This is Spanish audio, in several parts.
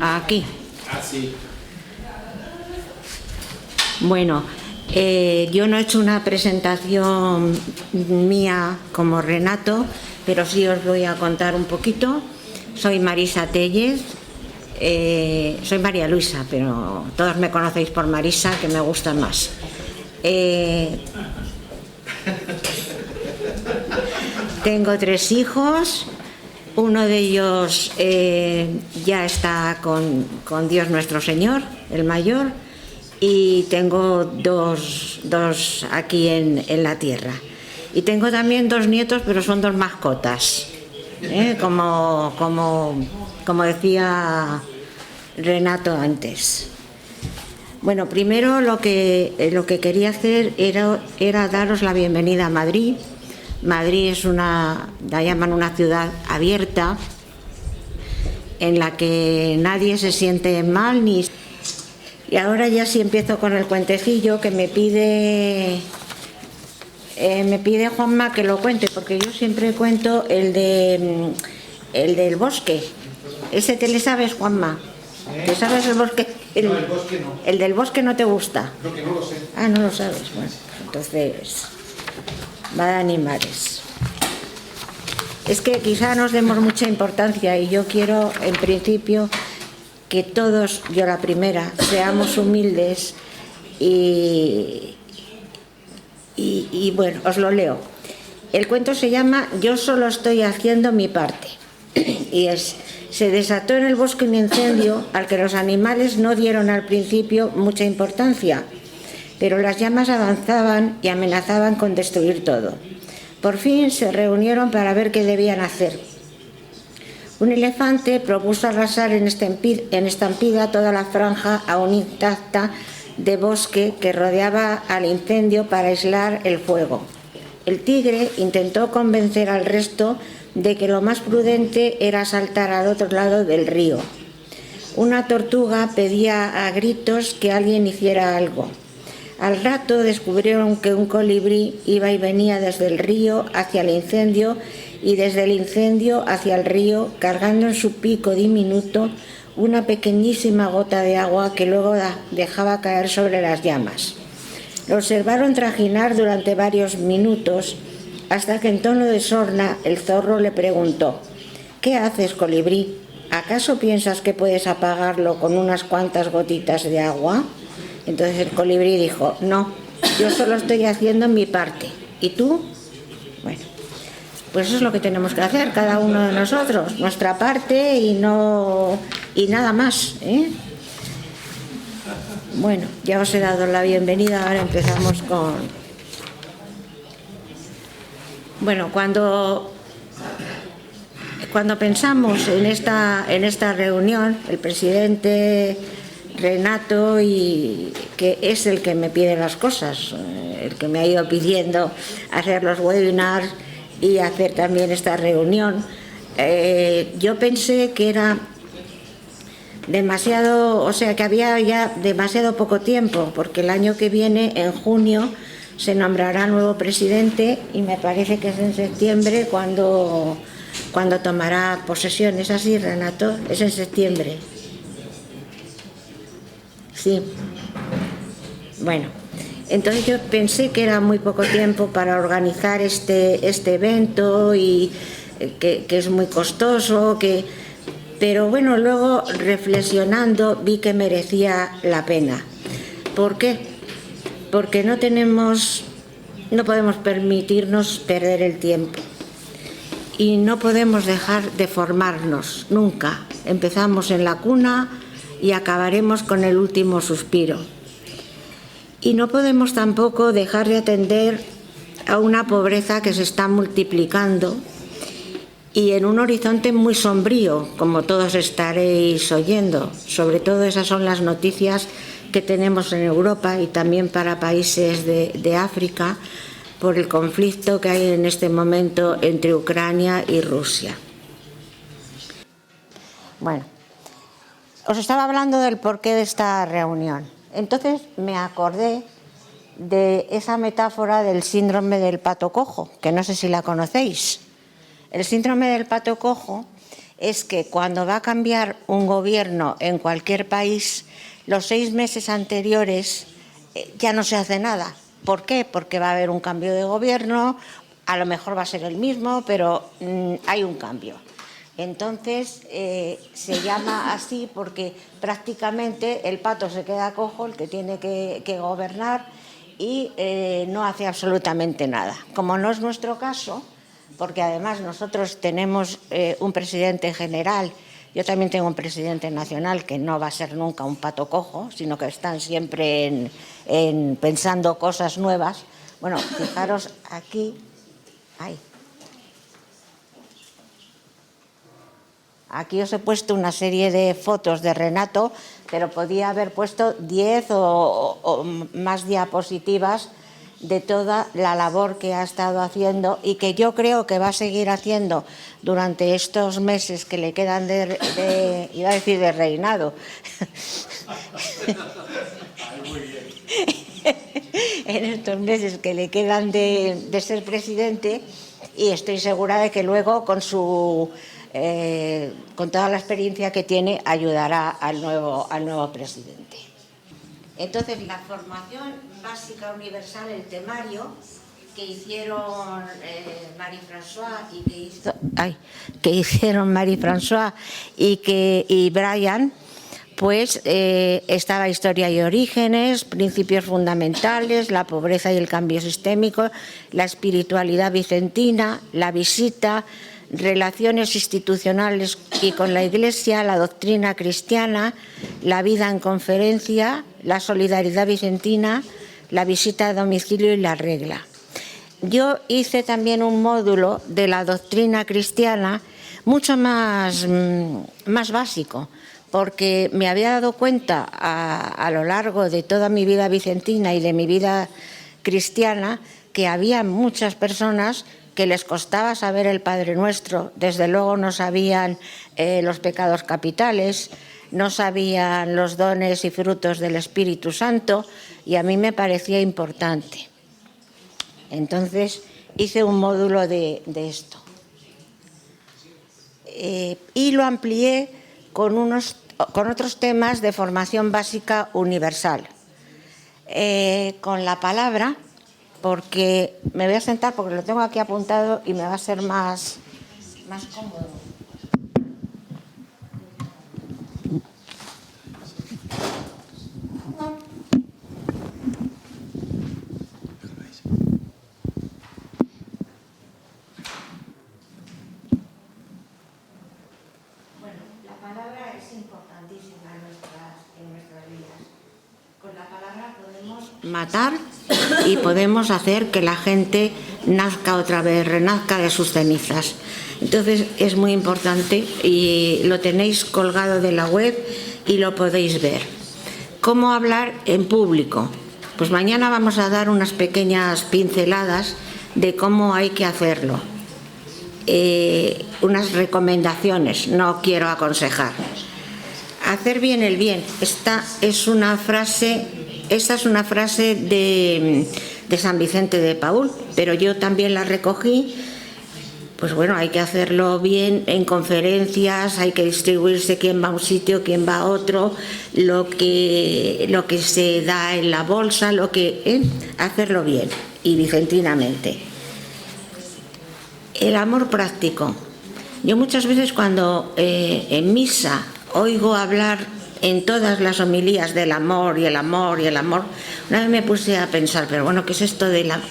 Aquí. Ah, sí. Bueno, yo no he hecho una presentación mía como Renato, pero sí os voy a contar un poquito. Soy Marisa Tellez, soy María Luisa, pero todos me conocéis por Marisa, que me gusta más. Tengo 3 hijos. Uno de ellos ya está con Dios nuestro Señor, el mayor, y tengo dos aquí en la tierra. Y tengo también 2 nietos, pero son 2 mascotas, como decía Renato antes. Bueno, primero lo que quería hacer era daros la bienvenida a Madrid. Madrid es la llaman una ciudad abierta, en la que nadie se siente mal ni... Y ahora ya sí empiezo con el cuentecillo que me pide Juanma que lo cuente, porque yo siempre cuento el del bosque. ¿Ese te le sabes, Juanma? ¿Te sabes el bosque? No, el bosque no. ¿El del bosque no te gusta? Creo que no lo sé. Ah, no lo sabes. Bueno, entonces va de animales. Es que quizá nos demos mucha importancia y yo quiero, en principio, que todos, yo la primera, seamos humildes y bueno, os lo leo. El cuento se llama Yo solo estoy haciendo mi parte y se desató en el bosque un incendio al que los animales no dieron al principio mucha importancia, pero las llamas avanzaban y amenazaban con destruir todo. Por fin se reunieron para ver qué debían hacer. Un elefante propuso arrasar en estampida toda la franja aún intacta de bosque que rodeaba al incendio para aislar el fuego. El tigre intentó convencer al resto de que lo más prudente era saltar al otro lado del río. Una tortuga pedía a gritos que alguien hiciera algo. Al rato descubrieron que un colibrí iba y venía desde el río hacia el incendio y desde el incendio hacia el río, cargando en su pico diminuto una pequeñísima gota de agua que luego dejaba caer sobre las llamas. Lo observaron trajinar durante varios minutos hasta que en tono de sorna el zorro le preguntó: ¿Qué haces, colibrí? ¿Acaso piensas que puedes apagarlo con unas cuantas gotitas de agua? Entonces el colibrí dijo: No, yo solo estoy haciendo mi parte. ¿Y tú? Bueno, pues eso es lo que tenemos que hacer cada uno de nosotros, nuestra parte y nada más, ¿eh? Bueno, ya os he dado la bienvenida, ahora empezamos con... Bueno, cuando pensamos en esta reunión, el presidente Renato, y que es el que me pide las cosas, el que me ha ido pidiendo hacer los webinars y hacer también esta reunión, yo pensé que era demasiado, o sea, que había ya demasiado poco tiempo, porque el año que viene, en junio, se nombrará nuevo presidente y me parece que es en septiembre cuando tomará posesión. ¿Es así, Renato? Es en septiembre. Sí. Bueno, entonces yo pensé que era muy poco tiempo para organizar este evento y que es muy costoso, pero bueno, luego reflexionando vi que merecía la pena. ¿Por qué? Porque no podemos permitirnos perder el tiempo y no podemos dejar de formarnos nunca. Empezamos en la cuna y acabaremos con el último suspiro. Y no podemos tampoco dejar de atender a una pobreza que se está multiplicando y en un horizonte muy sombrío, como todos estaréis oyendo. Sobre todo esas son las noticias que tenemos en Europa y también para países de África, por el conflicto que hay en este momento entre Ucrania y Rusia. Bueno, os estaba hablando del porqué de esta reunión. Entonces me acordé de esa metáfora del síndrome del pato cojo, que no sé si la conocéis. El síndrome del pato cojo es que cuando va a cambiar un gobierno en cualquier país, los 6 meses anteriores ya no se hace nada. ¿Por qué? Porque va a haber un cambio de gobierno, a lo mejor va a ser el mismo, pero hay un cambio. Entonces se llama así porque prácticamente el pato se queda cojo, el que tiene que gobernar, y no hace absolutamente nada. Como no es nuestro caso, porque además nosotros tenemos un presidente general, yo también tengo un presidente nacional que no va a ser nunca un pato cojo, sino que están siempre pensando cosas nuevas. Bueno, fijaros aquí. Aquí os he puesto una serie de fotos de Renato, pero podía haber puesto 10 o más diapositivas de toda la labor que ha estado haciendo y que yo creo que va a seguir haciendo durante estos meses que le quedan iba a decir de reinado. En estos meses que le quedan de ser presidente, y estoy segura de que luego con toda la experiencia que tiene ayudará al nuevo presidente. Entonces, la formación básica universal, el temario que hicieron Marie-François y Brian, pues estaba historia y orígenes, principios fundamentales, la pobreza y el cambio sistémico, la espiritualidad vicentina, la visita, relaciones institucionales y con la Iglesia, la doctrina cristiana, la vida en conferencia, la solidaridad vicentina, la visita a domicilio y la regla. Yo hice también un módulo de la doctrina cristiana mucho más básico, porque me había dado cuenta a lo largo de toda mi vida vicentina y de mi vida cristiana que había muchas personas que les costaba saber el Padre Nuestro, desde luego no sabían los pecados capitales, no sabían los dones y frutos del Espíritu Santo, y a mí me parecía importante. Entonces hice un módulo de esto. Y lo amplié con otros temas de formación básica universal. Con la palabra, porque me voy a sentar porque lo tengo aquí apuntado y me va a ser más cómodo. Bueno, la palabra es importantísima en nuestras vidas. Con la palabra podemos matar y podemos hacer que la gente nazca otra vez, renazca de sus cenizas. Entonces es muy importante y lo tenéis colgado de la web y lo podéis ver. ¿Cómo hablar en público? Pues mañana vamos a dar unas pequeñas pinceladas de cómo hay que hacerlo. Unas recomendaciones, no quiero aconsejar. Hacer bien el bien. Esta es una frase de San Vicente de Paúl, pero yo también la recogí. Pues bueno, hay que hacerlo bien en conferencias, hay que distribuirse quién va a un sitio, quién va a otro, lo que se da en la bolsa, hacerlo bien y vicentinamente. El amor práctico. Yo muchas veces cuando en misa oigo hablar en todas las homilías del amor y el amor y el amor, una vez me puse a pensar, pero bueno, ¿qué es esto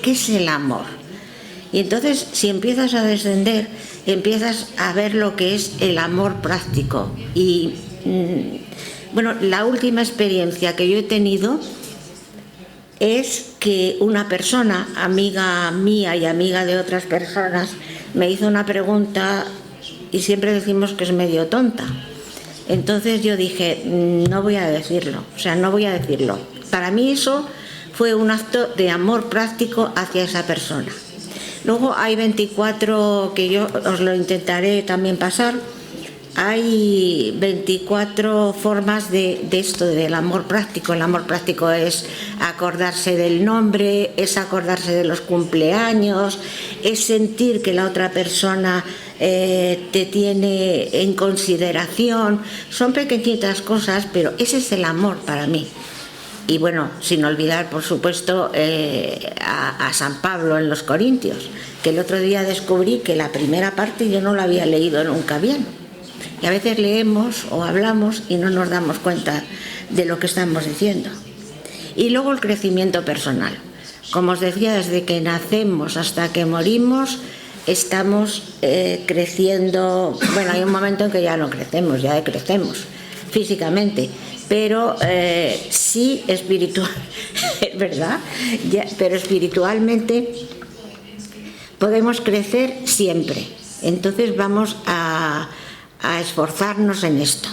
qué es el amor? Y entonces, si empiezas a descender, empiezas a ver lo que es el amor práctico. Y bueno, la última experiencia que yo he tenido es que una persona, amiga mía y amiga de otras personas, me hizo una pregunta y siempre decimos que es medio tonta. Entonces yo dije, no voy a decirlo. Para mí eso fue un acto de amor práctico hacia esa persona. Luego hay 24, que yo os lo intentaré también pasar, hay 24 formas de esto, del amor práctico. El amor práctico es acordarse del nombre, es acordarse de los cumpleaños, es sentir que la otra persona te tiene en consideración. Son pequeñitas cosas, pero ese es el amor para mí. Y bueno, sin olvidar, por supuesto, a San Pablo en los Corintios, que el otro día descubrí que la primera parte yo no la había leído nunca bien. Y a veces leemos o hablamos y no nos damos cuenta de lo que estamos diciendo. Y luego el crecimiento personal. Como os decía, desde que nacemos hasta que morimos, estamos creciendo. Bueno, hay un momento en que ya no crecemos, ya decrecemos físicamente, pero sí espiritual, ¿verdad? Pero espiritualmente podemos crecer siempre. Entonces vamos a esforzarnos en esto.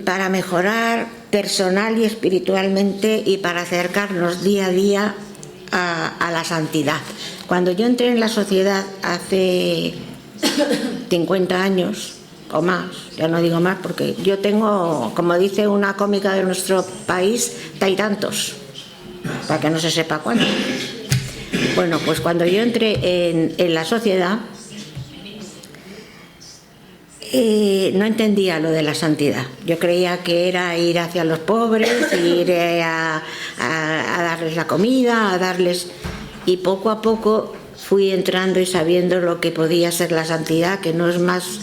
Para mejorar personal y espiritualmente y para acercarnos día a día a la santidad. Cuando yo entré en la sociedad hace 50 años o más, ya no digo más porque yo tengo, como dice una cómica de nuestro país, tantos, para que no se sepa cuánto. Bueno, pues cuando yo entré en la sociedad, no entendía lo de la santidad. Yo creía que era ir hacia los pobres, ir a darles la comida, a darles... Y poco a poco fui entrando y sabiendo lo que podía ser la santidad, que no es más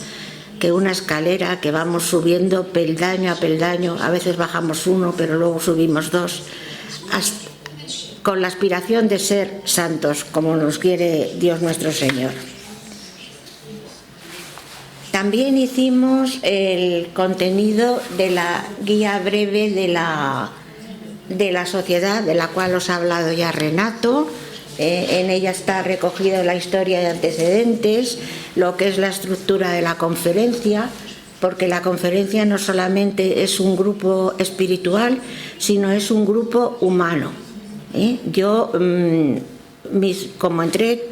que una escalera que vamos subiendo peldaño a peldaño. A veces bajamos uno, pero luego subimos dos, con la aspiración de ser santos, como nos quiere Dios nuestro Señor. También hicimos el contenido de la guía breve de la sociedad, de la cual os ha hablado ya Renato. En ella está recogida la historia de antecedentes, lo que es la estructura de la conferencia, porque la conferencia no solamente es un grupo espiritual, sino es un grupo humano. Yo, como entré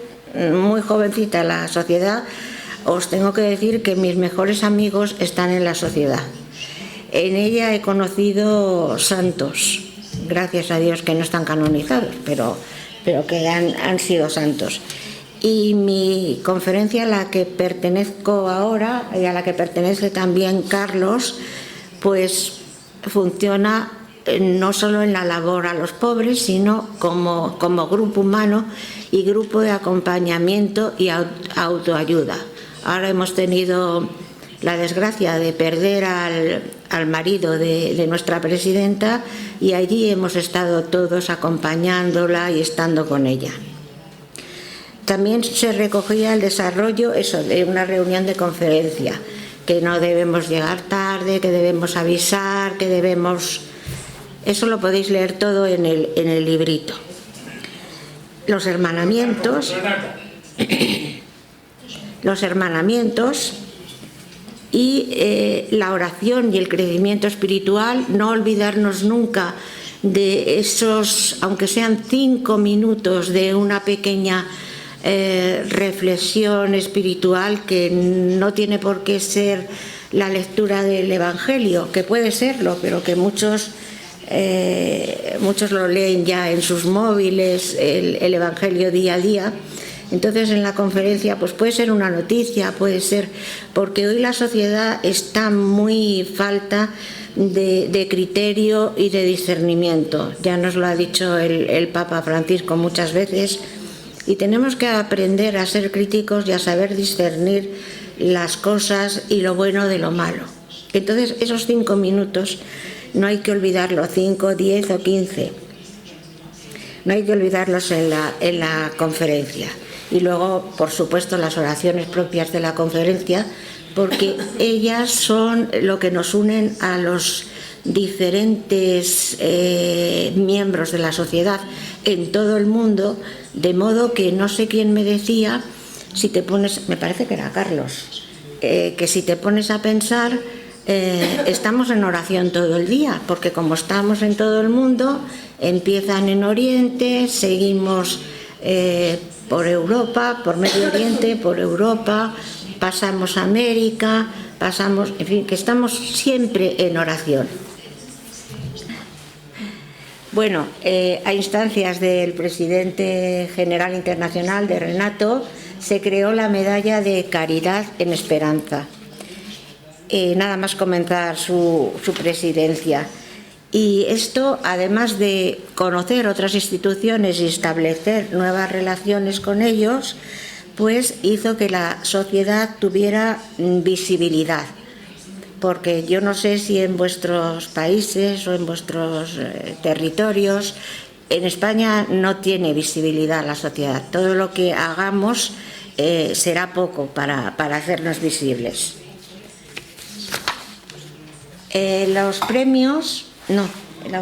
muy jovencita en la sociedad, os tengo que decir que mis mejores amigos están en la sociedad. En ella he conocido santos, gracias a Dios que no están canonizados, pero que han sido santos. Y mi conferencia, a la que pertenezco ahora y a la que pertenece también Carlos, pues funciona no solo en la labor a los pobres, sino como grupo humano y grupo de acompañamiento y autoayuda. Ahora hemos tenido la desgracia de perder al marido de nuestra presidenta y allí hemos estado todos acompañándola y estando con ella. También se recogía el desarrollo de una reunión de conferencia, que no debemos llegar tarde, que debemos avisar, que debemos... Eso lo podéis leer todo en el librito. Los hermanamientos y la oración y el crecimiento espiritual. No olvidarnos nunca de esos, aunque sean 5 minutos de una pequeña reflexión espiritual, que no tiene por qué ser la lectura del Evangelio, que puede serlo, pero que muchos lo leen ya en sus móviles, el Evangelio día a día. Entonces en la conferencia pues puede ser una noticia, puede ser, porque hoy la sociedad está muy falta de criterio y de discernimiento. Ya nos lo ha dicho el Papa Francisco muchas veces, y tenemos que aprender a ser críticos y a saber discernir las cosas y lo bueno de lo malo. Entonces esos 5 minutos no hay que olvidarlos, 5, 10 o 15. No hay que olvidarlos en la conferencia. Y luego, por supuesto, las oraciones propias de la conferencia, porque ellas son lo que nos unen a los diferentes miembros de la sociedad en todo el mundo, de modo que no sé quién me decía, si te pones, me parece que era Carlos, que si te pones a pensar, estamos en oración todo el día, porque como estamos en todo el mundo, empiezan en Oriente, seguimos por Europa, por Medio Oriente, por Europa, pasamos a América, pasamos, en fin, que estamos siempre en oración. Bueno, a instancias del presidente general internacional, de Renato, se creó la medalla de Caridad en Esperanza. Nada más comenzar su presidencia. Y esto, además de conocer otras instituciones y establecer nuevas relaciones con ellos, pues hizo que la sociedad tuviera visibilidad. Porque yo no sé si en vuestros países o en vuestros territorios, en España no tiene visibilidad la sociedad. Todo lo que hagamos será poco para hacernos visibles. Los premios... No, la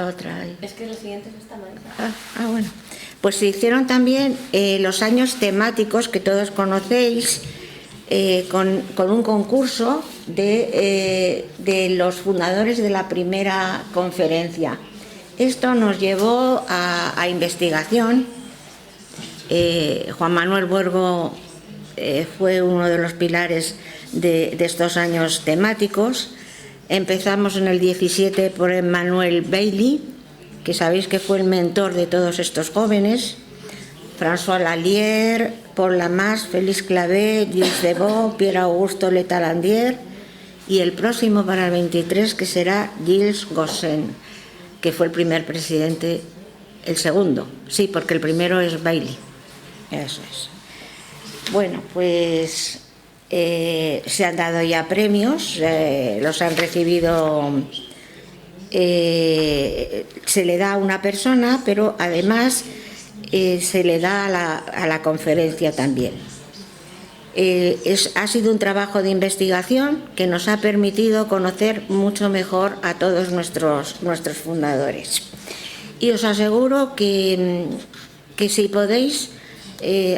otra. Es que los siguientes están mal. Bueno. Pues se hicieron también los años temáticos que todos conocéis, con un concurso de los fundadores de la primera conferencia. Esto nos llevó a investigación. Juan Manuel Buergo fue uno de los pilares de estos años temáticos. Empezamos en el 17 por Emmanuel Bailey, que sabéis que fue el mentor de todos estos jóvenes, François Lallier, Paul Lamas, Félix Clavé, Gilles Devaux, Pierre Auguste Letalandier, y el próximo para el 23, que será Gilles Gosselin, que fue el primer presidente, el segundo, sí, porque el primero es Bailey. Eso es. Bueno, pues se han dado ya premios, los han recibido, se le da a una persona, pero además se le da a la conferencia también. Ha sido un trabajo de investigación que nos ha permitido conocer mucho mejor a todos nuestros fundadores. Y os aseguro que si podéis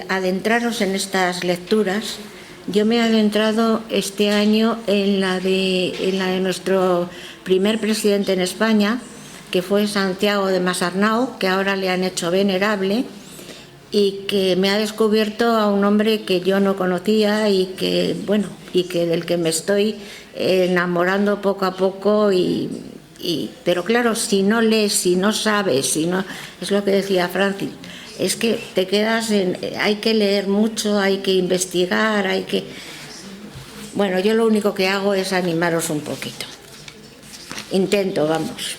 adentraros en estas lecturas. Yo me he adentrado este año en la de nuestro primer presidente en España, que fue Santiago de Masarnau, que ahora le han hecho venerable, y que me ha descubierto a un hombre que yo no conocía y que del que me estoy enamorando poco a poco. Pero claro, si no lees, si no sabes, es lo que decía Francis. Es que te quedas hay que leer mucho, hay que investigar, Bueno, yo lo único que hago es animaros un poquito. Intento, vamos.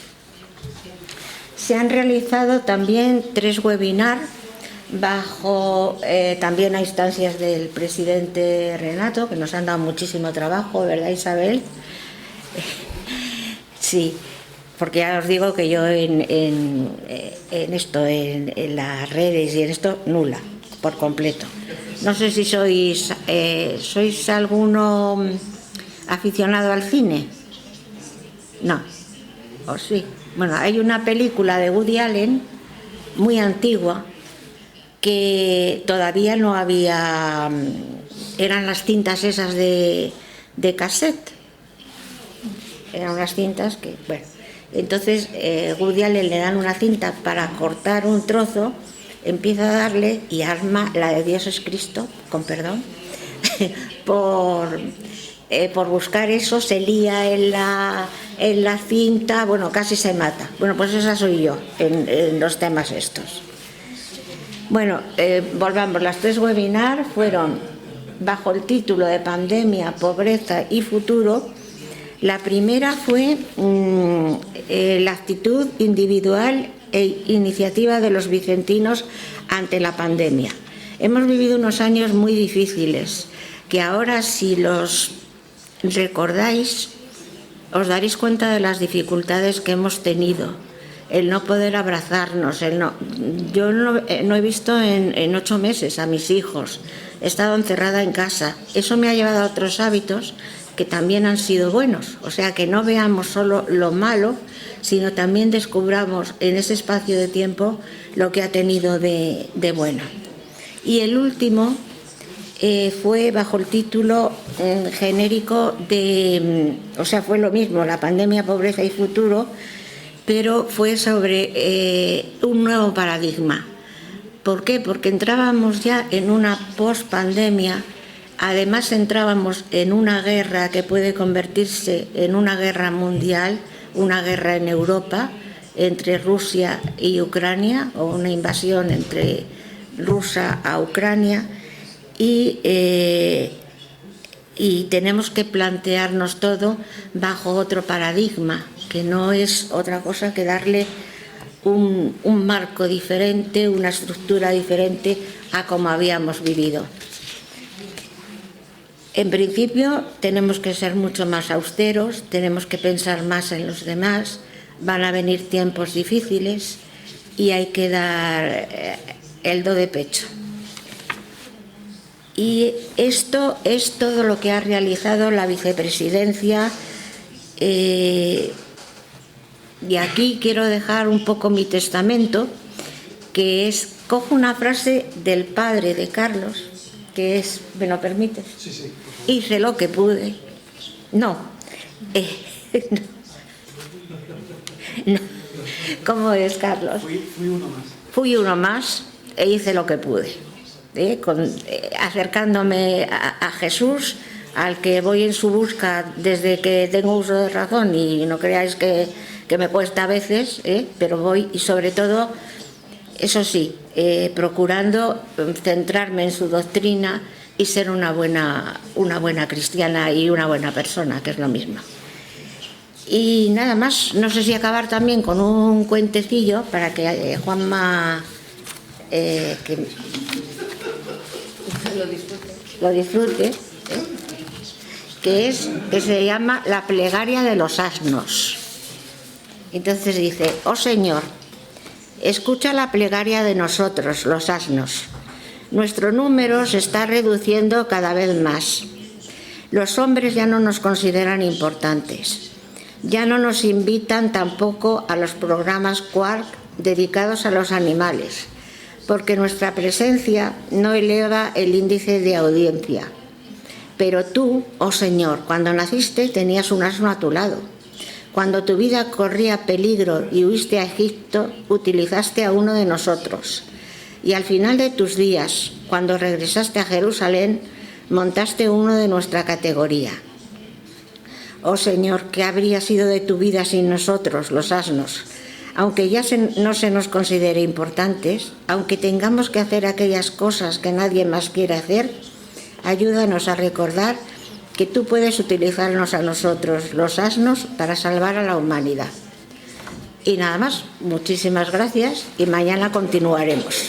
Se han realizado también 3 webinars bajo también a instancias del presidente Renato, que nos han dado muchísimo trabajo, ¿verdad, Isabel? Sí. Porque ya os digo que yo en las redes y en esto, nula, por completo. No sé si sois alguno aficionado al cine. No, o sí. Bueno, hay una película de Woody Allen, muy antigua, que todavía no había... Eran las cintas esas de cassette. Eran unas cintas que, bueno... Entonces Woody Allen le dan una cinta para cortar un trozo, empieza a darle y arma la de Dios es Cristo, con perdón, por buscar eso, se lía en la cinta, bueno, casi se mata. Bueno, pues esa soy yo en los temas estos. Bueno, volvamos, las 3 webinars fueron bajo el título de Pandemia, Pobreza y Futuro. La primera fue la actitud individual e iniciativa de los vicentinos ante la pandemia. Hemos vivido unos años muy difíciles, que ahora, si los recordáis, os daréis cuenta de las dificultades que hemos tenido, el no poder abrazarnos, yo no he visto en 8 meses a mis hijos, he estado encerrada en casa. Eso me ha llevado a otros hábitos que también han sido buenos, o sea, que no veamos solo lo malo, sino también descubramos en ese espacio de tiempo lo que ha tenido de bueno. Y el último fue bajo el título genérico fue lo mismo, la pandemia, pobreza y futuro, pero fue sobre un nuevo paradigma. ¿Por qué? Porque entrábamos ya en una pospandemia. Además entrábamos en una guerra que puede convertirse en una guerra mundial, una guerra en Europa entre Rusia y Ucrania, o una invasión entre Rusia a Ucrania, y tenemos que plantearnos todo bajo otro paradigma, que no es otra cosa que darle un marco diferente, una estructura diferente a como habíamos vivido. En principio tenemos que ser mucho más austeros, tenemos que pensar más en los demás, van a venir tiempos difíciles y hay que dar el do de pecho. Y esto es todo lo que ha realizado la vicepresidencia. Y aquí quiero dejar un poco mi testamento, que es, cojo una frase del padre de Carlos, que es, ¿me lo permites? Sí, sí. Hice lo que pude. No. No. ¿Cómo es, Carlos? Fui uno más. Fui uno más e hice lo que pude. Acercándome a Jesús, al que voy en su busca desde que tengo uso de razón, y no creáis que me cuesta a veces, pero voy, y sobre todo, eso sí, procurando centrarme en su doctrina y ser una buena cristiana y una buena persona, que es lo mismo. Y nada más, no sé si acabar también con un cuentecillo para que Juanma lo disfrute, que se llama La plegaria de los asnos. Entonces dice: oh Señor, escucha la plegaria de nosotros, los asnos. Nuestro número se está reduciendo cada vez más. Los hombres ya no nos consideran importantes. Ya no nos invitan tampoco a los programas Quark dedicados a los animales, porque nuestra presencia no eleva el índice de audiencia. Pero tú, oh Señor, cuando naciste tenías un asno a tu lado. Cuando tu vida corría peligro y huiste a Egipto, utilizaste a uno de nosotros. Y al final de tus días, cuando regresaste a Jerusalén, montaste uno de nuestra categoría. Oh Señor, ¿qué habría sido de tu vida sin nosotros, los asnos? Aunque ya no se nos considere importantes, aunque tengamos que hacer aquellas cosas que nadie más quiere hacer, ayúdanos a recordar que tú puedes utilizarnos a nosotros, los asnos, para salvar a la humanidad. Y nada más, muchísimas gracias y mañana continuaremos.